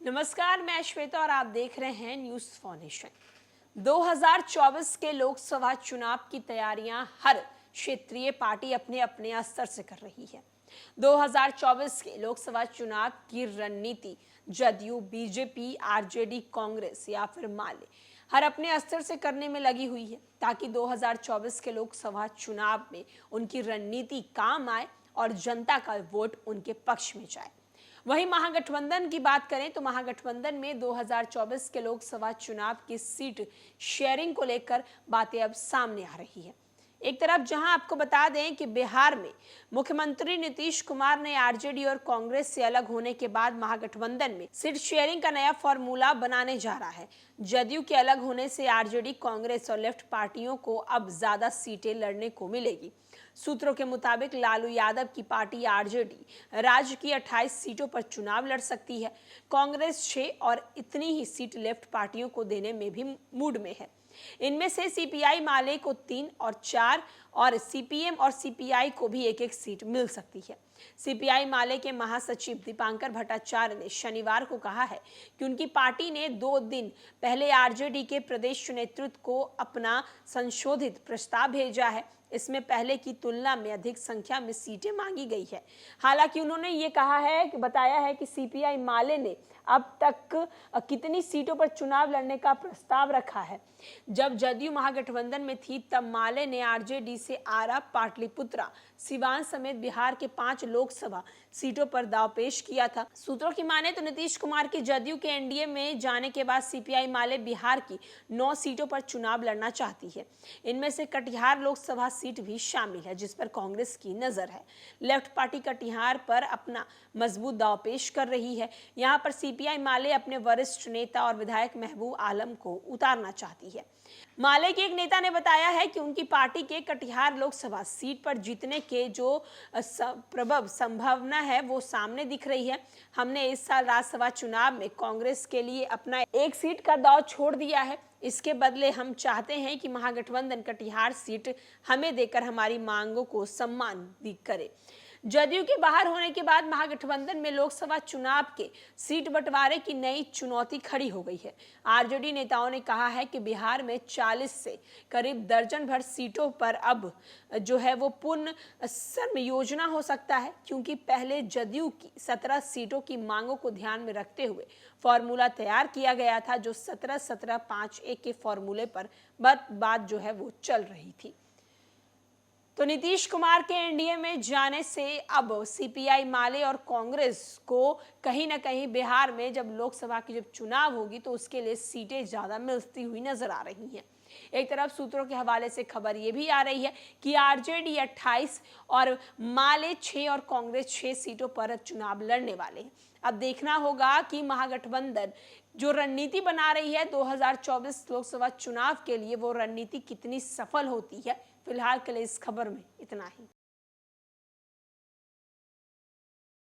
नमस्कार, मैं श्वेता और आप देख रहे हैं न्यूज फाउंडेशन। 2024 के लोकसभा चुनाव की तैयारियां हर क्षेत्रीय पार्टी अपने अपने स्तर से कर रही है। 2024 के लोकसभा चुनाव की रणनीति जदयू, बीजेपी, आरजेडी, कांग्रेस या फिर माले हर अपने स्तर से करने में लगी हुई है ताकि 2024 के लोकसभा चुनाव में उनकी रणनीति काम आए और जनता का वोट उनके पक्ष में जाए। वहीं महागठबंधन की बात करें तो महागठबंधन में 2024 के लोकसभा चुनाव की सीट शेयरिंग को लेकर बातें अब सामने आ रही है। एक तरफ जहां आपको बता दें कि बिहार में मुख्यमंत्री नीतीश कुमार ने आरजेडी और कांग्रेस से अलग होने के बाद महागठबंधन में सीट शेयरिंग का नया फॉर्मूला बनाने जा रहा है। जदयू के अलग होने से आरजेडी, कांग्रेस और लेफ्ट पार्टियों को अब ज्यादा सीटें लड़ने को मिलेगी। सूत्रों के मुताबिक लालू यादव की पार्टी आरजेडी राज्य की 28 सीटों पर चुनाव लड़ सकती है। कांग्रेस 6 और इतनी ही सीट लेफ्ट पार्टियों को देने में भी मूड में है। इनमें से सीपीआई माले को 3 और 4 और सीपीएम और सीपीआई को भी एक सीट मिल सकती है। सीपीआई माले के महासचिव दीपांकर भट्टाचार्य ने शनिवार को कहा है कि उनकी पार्टी ने 2 दिन पहले आरजेडी के प्रदेश नेतृत्व को अपना संशोधित प्रस्ताव भेजा है। इसमें पहले की तुलना में अधिक संख्या में सीटें मांगी गई है। हालांकि उन्होंने ये कहा है कि बताया है कि सीपीआई माले ने अब तक कितनी सीटों पर चुनाव लड़ने का प्रस्ताव रखा है। जब जदयू महागठबंधन में थी तब माले ने आरजेडी से आरा, पाटलिपुत्रा, सिवान समेत बिहार के 5 लोकसभा सीटों पर दाव पेश किया था। सूत्रों की माने तो नीतीश कुमार की जदयू के एनडीए में जाने के बाद सीपीआई माले बिहार की 9 सीटों पर चुनाव लड़ना चाहती है। इनमें से कटिहार लोकसभा सीट भी शामिल है जिस पर कांग्रेस की नजर है। लेफ्ट पार्टी कटिहार पर अपना मजबूत दाव पेश कर रही है। यहाँ पर सीपीआई माले अपने वरिष्ठ नेता और विधायक महबूब आलम को उतारना चाहती है। माले के एक नेता ने बताया है कि उनकी पार्टी के कटिहार लोकसभा सीट पर जीतने के जो प्रबल संभावना है वो सामने दिख रही है। हमने इस साल राज्यसभा चुनाव में कांग्रेस के लिए अपना 1 सीट का दांव छोड़ दिया है। इसके बदले हम चाहते हैं कि महागठबंधन कटिहार सीट हमें देकर हमारी मांगों को सम्मान करे। जदयू के बाहर होने के बाद महागठबंधन में लोकसभा चुनाव के सीट बंटवारे की नई चुनौती खड़ी हो गई है। आरजेडी नेताओं ने कहा है कि बिहार में 40 से करीब दर्जन भर सीटों पर अब जो है वो पूर्ण समायोजन हो सकता है, क्योंकि पहले जदयू की 17 सीटों की मांगों को ध्यान में रखते हुए फॉर्मूला तैयार किया गया था, जो 17-17-5-1 के फॉर्मूले पर बात जो है वो चल रही थी। तो नीतीश कुमार के एनडीए में जाने से अब सीपीआई माले और कांग्रेस को कहीं ना कहीं बिहार में जब लोकसभा की जब चुनाव होगी तो उसके लिए सीटें ज्यादा मिलती हुई नजर आ रही हैं। एक तरफ सूत्रों के हवाले से खबर यह भी आ रही है कि आरजेडी 28 और माले 6 और कांग्रेस 6 सीटों पर चुनाव लड़ने वाले हैं। अब देखना होगा कि महागठबंधन जो रणनीति बना रही है 2024 लोकसभा चुनाव के लिए, वो रणनीति कितनी सफल होती है। फिलहाल के लिए इस खबर में इतना ही।